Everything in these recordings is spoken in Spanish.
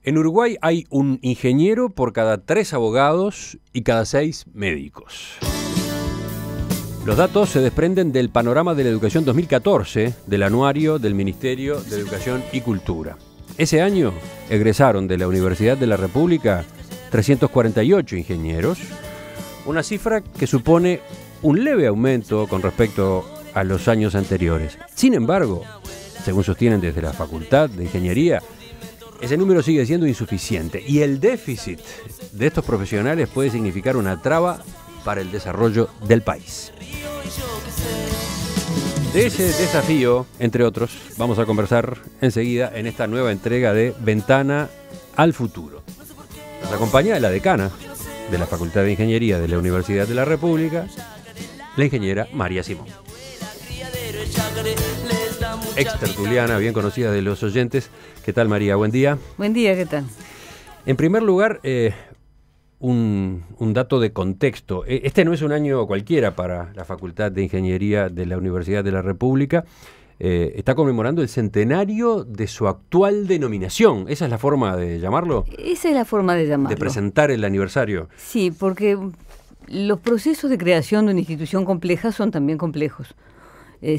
En Uruguay hay un ingeniero por cada 3 abogados y cada 6 médicos. Los datos se desprenden del panorama de la educación 2014 del anuario del Ministerio de Educación y Cultura. Ese año egresaron de la Universidad de la República 348 ingenieros, una cifra que supone un leve aumento con respecto a los años anteriores. Sin embargo, según sostienen desde la Facultad de Ingeniería, ese número sigue siendo insuficiente y el déficit de estos profesionales puede significar una traba para el desarrollo del país. De ese desafío, entre otros, vamos a conversar enseguida en esta nueva entrega de Ventana al Futuro. Nos acompaña la decana de la Facultad de Ingeniería de la Universidad de la República, la ingeniera María Simón. Extertuliana, bien conocida de los oyentes. ¿Qué tal, María? Buen día. Buen día, ¿qué tal? En primer lugar, un dato de contexto. Este no es un año cualquiera para la Facultad de Ingeniería de la Universidad de la República. Está conmemorando el centenario de su actual denominación. ¿Esa es la forma de llamarlo? Esa es la forma de llamarlo. De presentar el aniversario. Sí, porque los procesos de creación de una institución compleja son también complejos.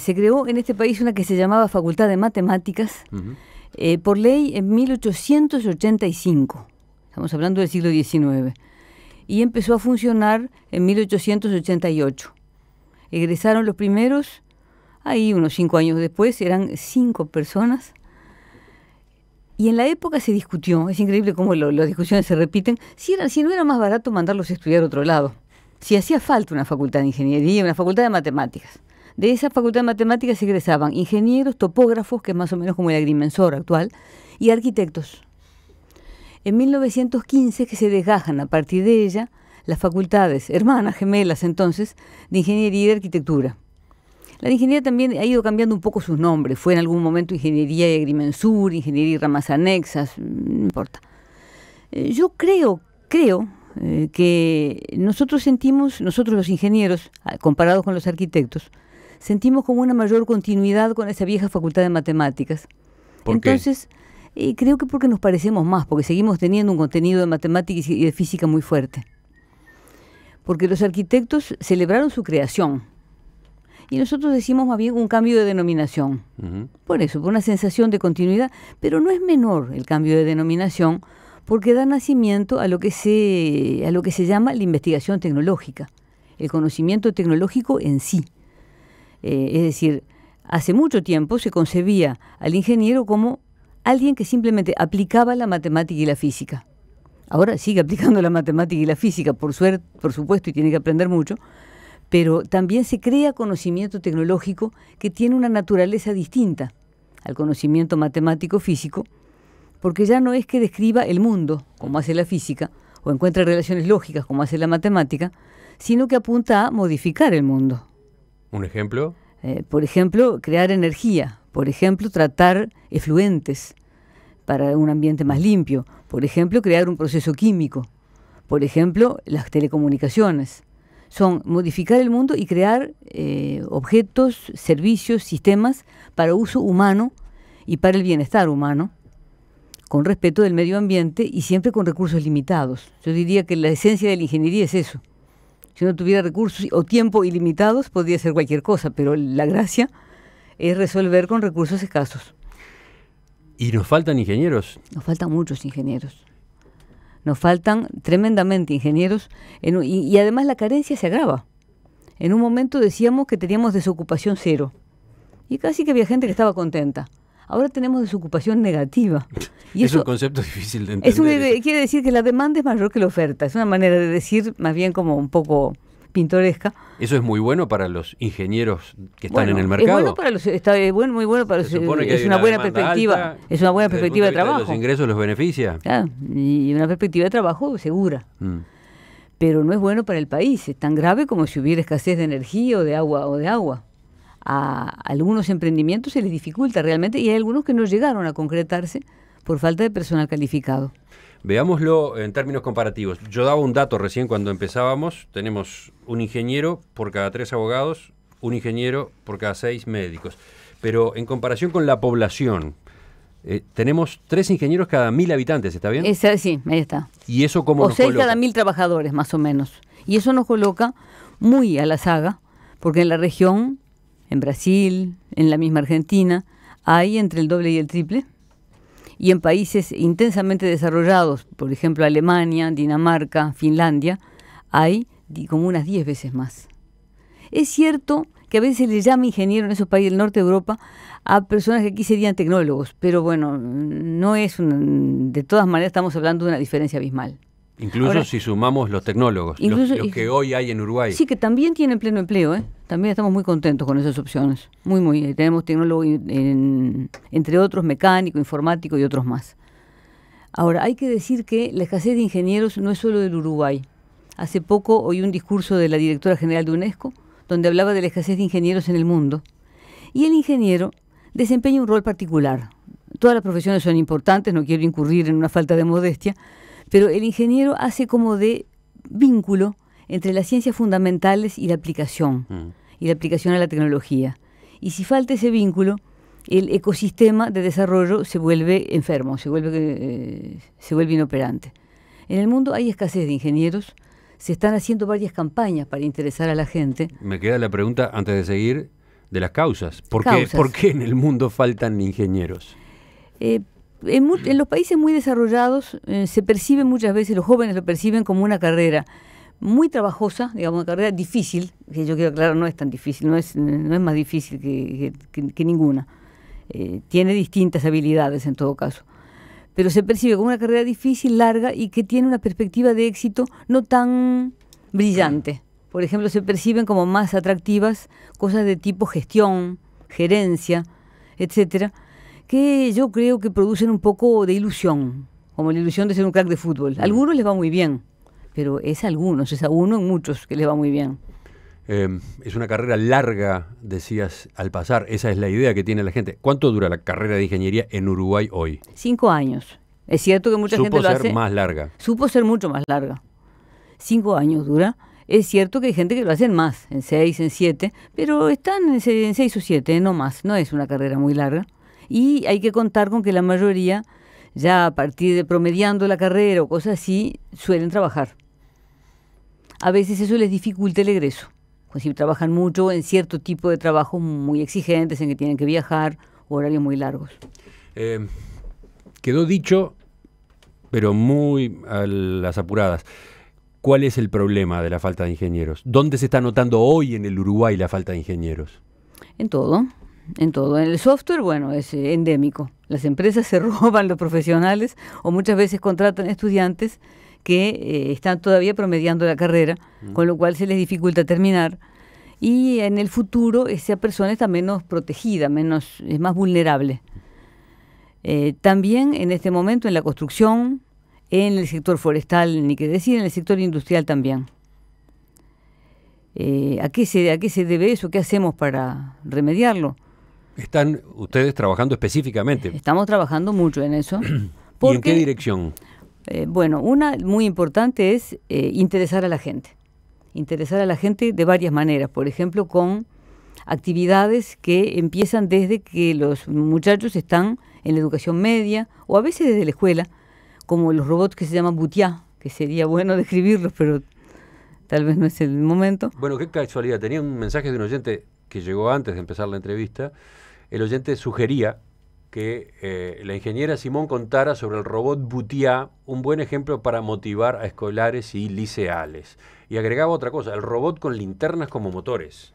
Se creó en este país una que se llamaba Facultad de Matemáticas, por ley en 1885. Estamos hablando del siglo XIX. Y empezó a funcionar en 1888. Egresaron los primeros, ahí unos 5 años después, eran 5 personas. Y en la época se discutió, es increíble cómo las discusiones se repiten, si no era más barato mandarlos a estudiar a otro lado. Si hacía falta una facultad de ingeniería, una facultad de matemáticas. De esa facultad de matemáticas se egresaban ingenieros, topógrafos, que es más o menos como el agrimensor actual, y arquitectos. En 1915 que se desgajan a partir de ella las facultades, hermanas, gemelas entonces, de ingeniería y de arquitectura. La ingeniería también ha ido cambiando un poco sus nombres. Fue en algún momento ingeniería y agrimensur, ingeniería y ramas anexas, no importa. Yo creo que nosotros los ingenieros, comparados con los arquitectos, sentimos como una mayor continuidad con esa vieja facultad de matemáticas. ¿Por qué? Entonces, creo que porque nos parecemos más, porque seguimos teniendo un contenido de matemáticas y de física muy fuerte. Porque los arquitectos celebraron su creación y nosotros decimos más bien un cambio de denominación. Por eso, por una sensación de continuidad, pero no es menor el cambio de denominación porque da nacimiento a lo que se llama la investigación tecnológica, el conocimiento tecnológico en sí. Es decir, hace mucho tiempo se concebía al ingeniero como alguien que simplemente aplicaba la matemática y la física. Ahora sigue aplicando la matemática y la física, por supuesto, y tiene que aprender mucho, pero también se crea conocimiento tecnológico que tiene una naturaleza distinta al conocimiento matemático-físico, porque ya no es que describa el mundo, como hace la física, o encuentre relaciones lógicas, como hace la matemática, sino que apunta a modificar el mundo. ¿Un ejemplo? Por ejemplo, crear energía. Por ejemplo, tratar efluentes para un ambiente más limpio. Por ejemplo, crear un proceso químico. Por ejemplo, las telecomunicaciones. Son modificar el mundo y crear objetos, servicios, sistemas para uso humano y para el bienestar humano, con respeto del medio ambiente y siempre con recursos limitados. Yo diría que la esencia de la ingeniería es eso. Si uno tuviera recursos o tiempo ilimitados, podría hacer cualquier cosa, pero la gracia es resolver con recursos escasos. ¿Y nos faltan ingenieros? Nos faltan muchos ingenieros. Nos faltan tremendamente ingenieros y además la carencia se agrava. En un momento decíamos que teníamos desocupación cero y casi que había gente que estaba contenta. Ahora tenemos desocupación negativa. Y es eso un concepto difícil de entender. Quiere decir que la demanda es mayor que la oferta. Es una manera de decir más bien como un poco pintoresca. ¿Eso es muy bueno para los ingenieros que están en el mercado? Es bueno para muy bueno para los, es una buena perspectiva. Alta, es una buena perspectiva de trabajo. ¿Los ingresos los beneficia? Claro, y una perspectiva de trabajo segura. Pero no es bueno para el país. Es tan grave como si hubiera escasez de energía o de agua. A algunos emprendimientos se les dificulta realmente y hay algunos que no llegaron a concretarse por falta de personal calificado. Veámoslo en términos comparativos. Yo daba un dato recién cuando empezábamos. Tenemos un ingeniero por cada 3 abogados, un ingeniero por cada 6 médicos. Pero en comparación con la población, Tenemos 3 ingenieros cada 1000 habitantes, ¿está bien? Sí, ahí está. ¿Y eso cómo O nos 6 coloca? cada 1000 trabajadores, más o menos. Y eso nos coloca muy a la saga, porque en la región, en Brasil, en la misma Argentina, hay entre el doble y el triple. Y en países intensamente desarrollados, por ejemplo Alemania, Dinamarca, Finlandia, hay como unas 10 veces más. Es cierto que a veces se le llama ingeniero en esos países del norte de Europa a personas que aquí serían tecnólogos, pero bueno, no es de todas maneras estamos hablando de una diferencia abismal. Incluso Ahora, si sumamos los tecnólogos, los que hoy hay en Uruguay. Sí, que también tienen pleno empleo, ¿eh? También estamos muy contentos con esas opciones. Muy. Tenemos tecnólogos, entre otros, mecánico, informático y otros más. Ahora, hay que decir que la escasez de ingenieros no es solo del Uruguay. Hace poco oí un discurso de la directora general de UNESCO, donde hablaba de la escasez de ingenieros en el mundo. Y el ingeniero desempeña un rol particular. Todas las profesiones son importantes, no quiero incurrir en una falta de modestia, pero el ingeniero hace como de vínculo entre las ciencias fundamentales y la aplicación a la tecnología. Y si falta ese vínculo, el ecosistema de desarrollo se vuelve enfermo, se vuelve inoperante. En el mundo hay escasez de ingenieros, se están haciendo varias campañas para interesar a la gente. Me queda la pregunta, antes de seguir, de las causas. ¿Por qué en el mundo faltan ingenieros? En los países muy desarrollados se percibe muchas veces, los jóvenes lo perciben como una carrera muy trabajosa, digamos, una carrera difícil, que yo quiero aclarar, no es tan difícil, no es más difícil que ninguna. Tiene distintas habilidades en todo caso. Pero se percibe como una carrera difícil, larga y que tiene una perspectiva de éxito no tan brillante. Por ejemplo, se perciben como más atractivas cosas de tipo gestión, gerencia, etcétera, que yo creo que producen un poco de ilusión, como la ilusión de ser un crack de fútbol. A algunos les va muy bien, pero es a uno en muchos que les va muy bien. Es una carrera larga, decías, al pasar. Esa es la idea que tiene la gente. ¿Cuánto dura la carrera de ingeniería en Uruguay hoy? 5 años. Es cierto que mucha gente lo hace. Supo ser más larga. Supo ser mucho más larga. 5 años dura. Es cierto que hay gente que lo hace en más, en 6, en 7, pero están en 6 o 7, no más. No es una carrera muy larga. Y hay que contar con que la mayoría, ya a partir de promediando la carrera o cosas así, suelen trabajar. A veces eso les dificulta el egreso. Si trabajan mucho en cierto tipo de trabajo muy exigentes, en que tienen que viajar, o horarios muy largos. Quedó dicho, pero muy a las apuradas. ¿Cuál es el problema de la falta de ingenieros? ¿Dónde se está notando hoy en el Uruguay la falta de ingenieros? En todo. En el software, bueno, es endémico. Las empresas se roban los profesionales o muchas veces contratan estudiantes que están todavía promediando la carrera, con lo cual se les dificulta terminar. Y en el futuro esa persona está menos protegida, es más vulnerable. También en este momento en la construcción, en el sector forestal, ni qué decir, en el sector industrial también. ¿A qué se debe eso? ¿Qué hacemos para remediarlo? ¿Están ustedes trabajando específicamente? Estamos trabajando mucho en eso. ¿Y en qué dirección? Bueno, una muy importante es interesar a la gente. Interesar a la gente de varias maneras. Por ejemplo, con actividades que empiezan desde que los muchachos están en la educación media o a veces desde la escuela, como los robots que se llaman Butiá, que sería bueno describirlos, pero tal vez no es el momento. Bueno, qué casualidad. Tenía un mensaje de un oyente que llegó antes de empezar la entrevista. El oyente sugería que la ingeniera Simón contara sobre el robot Butiá, un buen ejemplo para motivar a escolares y liceales. Y agregaba otra cosa, el robot con linternas como motores.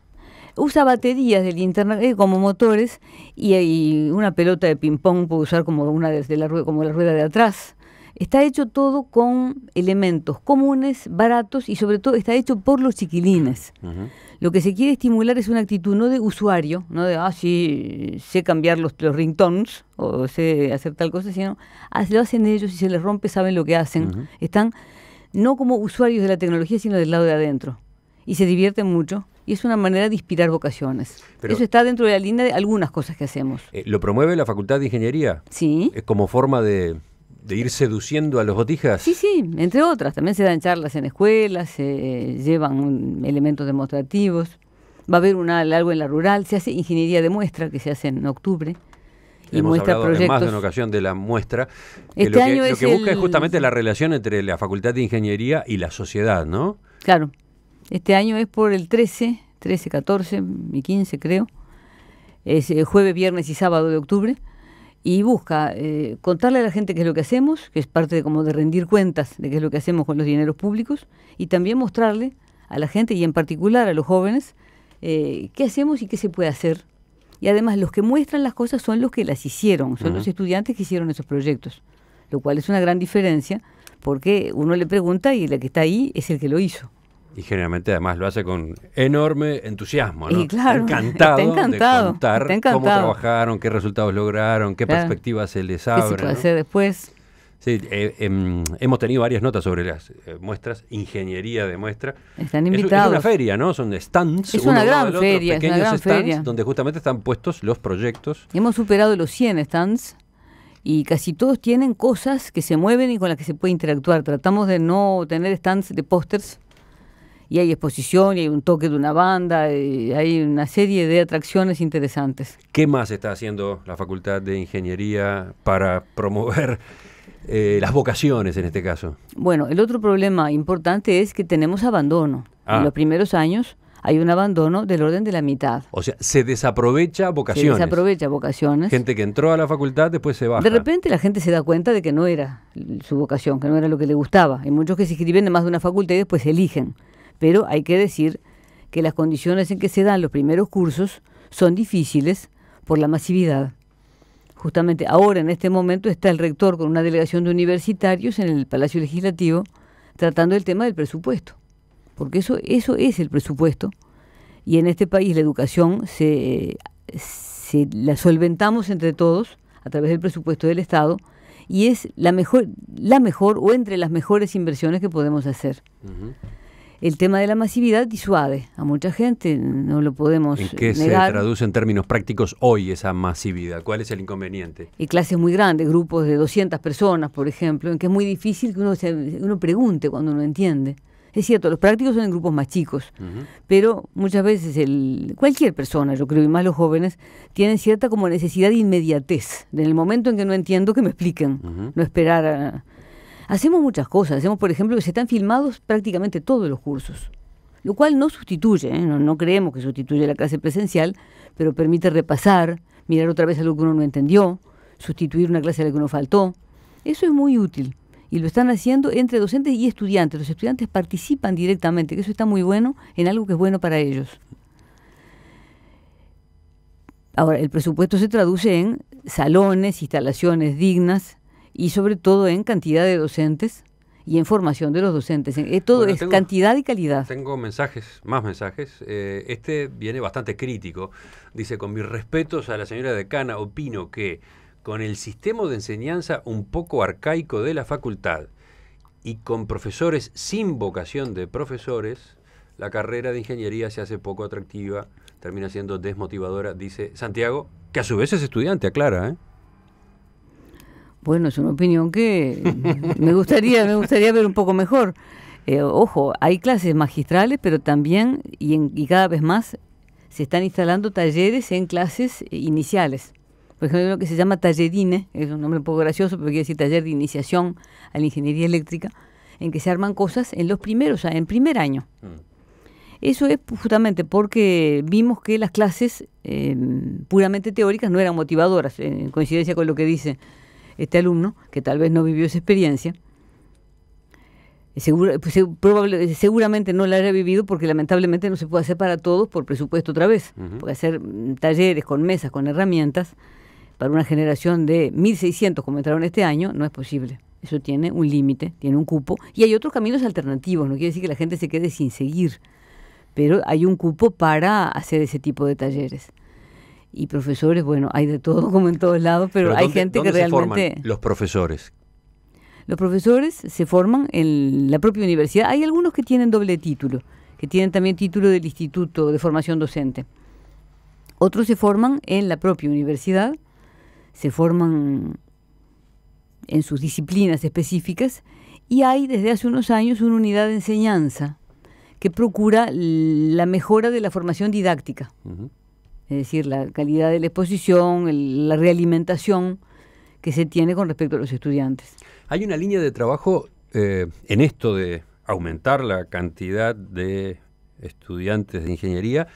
Usa baterías de linterna como motores y una pelota de ping-pong puede usar como como la rueda de atrás. Está hecho todo con elementos comunes, baratos y sobre todo está hecho por los chiquilines. Lo que se quiere estimular es una actitud no de usuario, no de, sí, sé cambiar los ringtones o sé hacer tal cosa, sino lo hacen ellos y se les rompe, saben lo que hacen. Están no como usuarios de la tecnología, sino del lado de adentro. Y se divierten mucho y es una manera de inspirar vocaciones. Pero eso está dentro de la línea de algunas cosas que hacemos. ¿Lo promueve la Facultad de Ingeniería? Sí. ¿Es como forma de ir seduciendo a los botijas? Sí, entre otras. También se dan charlas en escuelas, se llevan elementos demostrativos. Va a haber algo en la rural, se hace ingeniería de muestra, que se hace en octubre. y hemos muestra hablado proyectos. en más de una ocasión de la muestra. Este año Lo que busca es justamente la relación entre la Facultad de Ingeniería y la sociedad, ¿no? Claro. Este año es por el 13, 14 y 15 creo. Es jueves, viernes y sábado de octubre. Y busca contarle a la gente qué es lo que hacemos, que es parte de como de rendir cuentas de qué es lo que hacemos con los dineros públicos, y también mostrarle a la gente y en particular a los jóvenes qué hacemos y qué se puede hacer. Y además los que muestran las cosas son los que las hicieron, son los estudiantes que hicieron esos proyectos, lo cual es una gran diferencia porque uno le pregunta y el que está ahí es el que lo hizo. Y generalmente además lo hace con enorme entusiasmo, ¿no? Y claro, está encantado de contar cómo trabajaron, qué resultados lograron, qué perspectivas se les abren. ¿Qué se puede hacer después? Sí, hemos tenido varias notas sobre las muestras, ingeniería de muestra. Están invitados. Es una feria, ¿no? Son stands. Es una gran feria, pequeños es una gran stands feria. donde justamente están puestos los proyectos. Hemos superado los 100 stands y casi todos tienen cosas que se mueven y con las que se puede interactuar. Tratamos de no tener stands de pósters. Y hay exposición, y hay un toque de una banda, y hay una serie de atracciones interesantes. ¿Qué más está haciendo la Facultad de Ingeniería para promover las vocaciones en este caso? Bueno, el otro problema importante es que tenemos abandono. En los primeros años hay un abandono del orden de la mitad. O sea, se desaprovecha vocaciones. Se desaprovecha vocaciones. Gente que entró a la facultad después se baja. De repente la gente se da cuenta de que no era su vocación, que no era lo que le gustaba. Hay muchos que se inscriben en más de una facultad y después se eligen. Pero hay que decir que las condiciones en que se dan los primeros cursos son difíciles por la masividad. Justamente ahora, en este momento, está el rector con una delegación de universitarios en el Palacio Legislativo tratando el tema del presupuesto. Porque eso es el presupuesto. Y en este país la educación la solventamos entre todos a través del presupuesto del Estado y es la mejor o entre las mejores inversiones que podemos hacer. El tema de la masividad disuade a mucha gente, no lo podemos negar. ¿En qué se traduce en términos prácticos hoy esa masividad? ¿Cuál es el inconveniente? Y clases muy grandes, grupos de 200 personas, por ejemplo, en que es muy difícil que uno pregunte cuando uno entiende. Es cierto, los prácticos son en grupos más chicos, pero muchas veces cualquier persona, yo creo, y más los jóvenes, tienen cierta como necesidad de inmediatez. En el momento en que no entiendo, que me expliquen, no esperar a... Hacemos muchas cosas, hacemos por ejemplo que se están filmados prácticamente todos los cursos, lo cual no sustituye, no creemos que sustituye la clase presencial, pero permite repasar, mirar otra vez algo que uno no entendió, sustituir una clase a la que uno faltó. Eso es muy útil y lo están haciendo entre docentes y estudiantes. Los estudiantes participan directamente, que eso está muy bueno en algo que es bueno para ellos. Ahora, el presupuesto se traduce en salones, instalaciones dignas, y sobre todo en cantidad de docentes y en formación de los docentes. Todo es cantidad y calidad. Tengo más mensajes. Este viene bastante crítico. Dice, con mis respetos a la señora decana, opino que con el sistema de enseñanza un poco arcaico de la facultad y con profesores sin vocación de profesores, la carrera de ingeniería se hace poco atractiva, termina siendo desmotivadora, dice Santiago, que a su vez es estudiante, aclara, ¿eh? Bueno, es una opinión que me gustaría ver un poco mejor. Ojo, hay clases magistrales, pero también, y cada vez más, se están instalando talleres en clases iniciales. Por ejemplo, lo que se llama tallerine, es un nombre un poco gracioso, pero quiere decir taller de iniciación a la ingeniería eléctrica, en que se arman cosas en en primer año. Eso es justamente porque vimos que las clases puramente teóricas no eran motivadoras, en coincidencia con lo que dice este alumno, que tal vez no vivió esa experiencia. Seguramente no la haya vivido porque lamentablemente no se puede hacer para todos por presupuesto otra vez. Porque hacer talleres con mesas, con herramientas, para una generación de 1.600 como entraron este año, no es posible. Eso tiene un límite, tiene un cupo. Y hay otros caminos alternativos, no quiere decir que la gente se quede sin seguir, pero hay un cupo para hacer ese tipo de talleres. Y profesores, bueno, hay de todo como en todos lados, pero hay gente que realmente... ¿Dónde se forman los profesores? Los profesores se forman en la propia universidad. Hay algunos que tienen doble título, que tienen también título del Instituto de Formación Docente. Otros se forman en la propia universidad, se forman en sus disciplinas específicas y hay desde hace unos años una unidad de enseñanza que procura la mejora de la formación didáctica. es decir, la calidad de la exposición, la realimentación que se tiene con respecto a los estudiantes. Hay una línea de trabajo en esto de aumentar la cantidad de estudiantes de ingeniería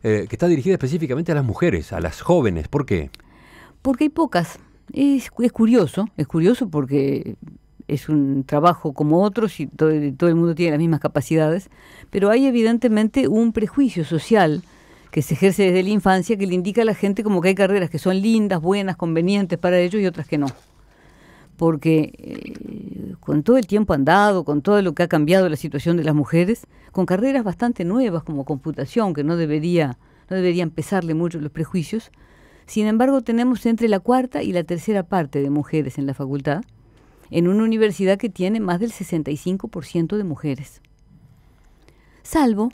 que está dirigida específicamente a las mujeres, a las jóvenes. ¿Por qué? Porque hay pocas. Es curioso porque es un trabajo como otros y todo el mundo tiene las mismas capacidades, pero hay evidentemente un prejuicio social que se ejerce desde la infancia que le indica a la gente como que hay carreras que son lindas, buenas, convenientes para ellos y otras que no. Porque con todo el tiempo andado, con todo lo que ha cambiado la situación de las mujeres, con carreras bastante nuevas como computación, que no deberían pesarle mucho los prejuicios, sin embargo tenemos entre la cuarta y la tercera parte de mujeres en la facultad, en una universidad que tiene más del 65% de mujeres. Salvo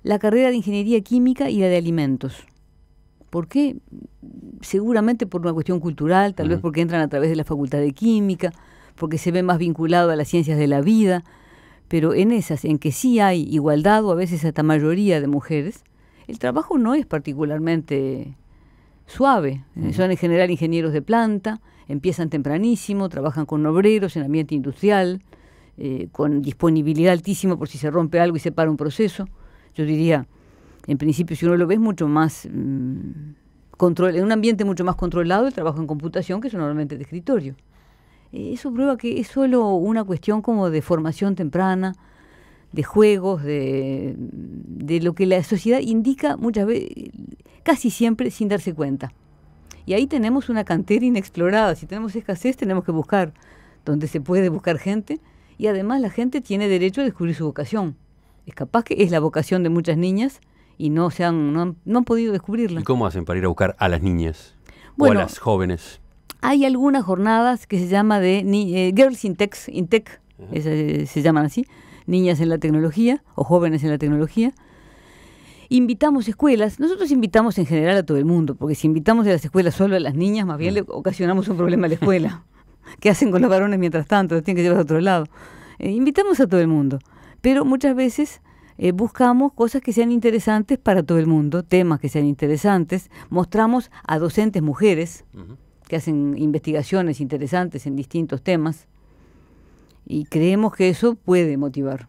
la carrera de Ingeniería Química y la de Alimentos. ¿Por qué? Seguramente por una cuestión cultural, tal vez porque entran a través de la Facultad de Química, porque se ve más vinculado a las ciencias de la vida, pero en esas en que sí hay igualdad o a veces hasta mayoría de mujeres, el trabajo no es particularmente suave. Son en general ingenieros de planta, empiezan tempranísimo, trabajan con obreros en ambiente industrial, con disponibilidad altísima por si se rompe algo y se para un proceso. Yo diría, en principio, si uno lo ve, es mucho más en un ambiente mucho más controlado el trabajo en computación que es normalmente de escritorio. Eso prueba que es solo una cuestión como de formación temprana, de juegos, de lo que la sociedad indica muchas veces, casi siempre sin darse cuenta. Y ahí tenemos una cantera inexplorada. Si tenemos escasez, tenemos que buscar donde se puede buscar gente, y además la gente tiene derecho a descubrir su vocación. Es capaz que es la vocación de muchas niñas y no han podido descubrirla. ¿Y cómo hacen para ir a buscar a las niñas o Bueno, a las jóvenes? Hay algunas jornadas que se llama de Girls in Tech, se llaman así, niñas en la tecnología o jóvenes en la tecnología. Invitamos escuelas, nosotros invitamos en general a todo el mundo, porque si invitamos a las escuelas solo a las niñas, más bien le ocasionamos un problema a la escuela. ¿Qué hacen con los varones mientras tanto? Los tienen que llevar a otro lado. Invitamos a todo el mundo, pero muchas veces buscamos cosas que sean interesantes para todo el mundo, temas que sean interesantes, mostramos a docentes mujeres que hacen investigaciones interesantes en distintos temas y creemos que eso puede motivar.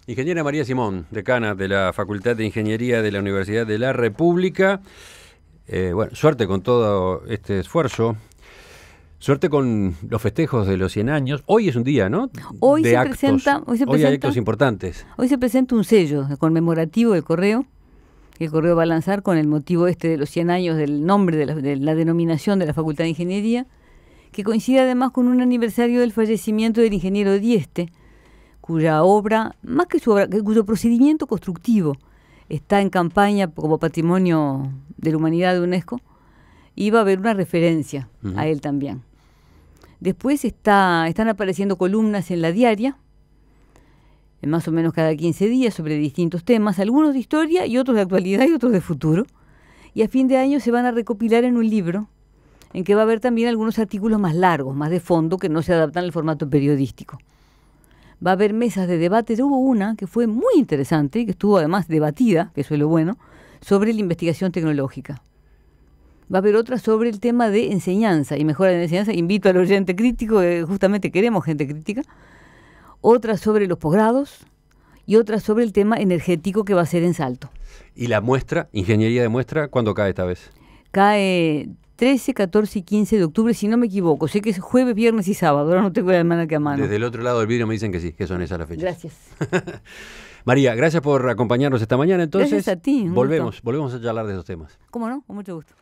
Ingeniera María Simón, decana de la Facultad de Ingeniería de la Universidad de la República. Bueno, suerte con todo este esfuerzo. Suerte con los festejos de los 100 años. Hoy es un día, ¿no? Hoy hay actos importantes. Hoy se presenta un sello conmemorativo del Correo, que el Correo va a lanzar con el motivo de los 100 años del nombre de la denominación de la Facultad de Ingeniería, que coincide además con un aniversario del fallecimiento del ingeniero Dieste, cuya obra, más que su obra, cuyo procedimiento constructivo está en campaña como Patrimonio de la Humanidad de UNESCO, y va a haber una referencia a él también. Después están apareciendo columnas en La Diaria, más o menos cada 15 días, sobre distintos temas, algunos de historia y otros de actualidad y otros de futuro. Y a fin de año se van a recopilar en un libro en que va a haber también algunos artículos más largos, más de fondo, que no se adaptan al formato periodístico. Va a haber mesas de debate. Hubo una que fue muy interesante, que estuvo además debatida, que eso es lo bueno, sobre la investigación tecnológica. Va a haber otra sobre el tema de enseñanza y mejora de la enseñanza. Invito al oyente crítico, justamente queremos gente crítica. Otra sobre los posgrados y otra sobre el tema energético que va a ser en Salto. ¿Y la muestra, ingeniería de muestra, cuándo cae esta vez? Cae 13, 14 y 15 de octubre, si no me equivoco. Sé que es jueves, viernes y sábado. Ahora no tengo la mano que a mano. Desde el otro lado del vidrio me dicen que sí, que son esas las fechas. Gracias. María, gracias por acompañarnos esta mañana. Entonces, gracias a ti. Volvemos a charlar de esos temas. ¿Cómo no? Con mucho gusto.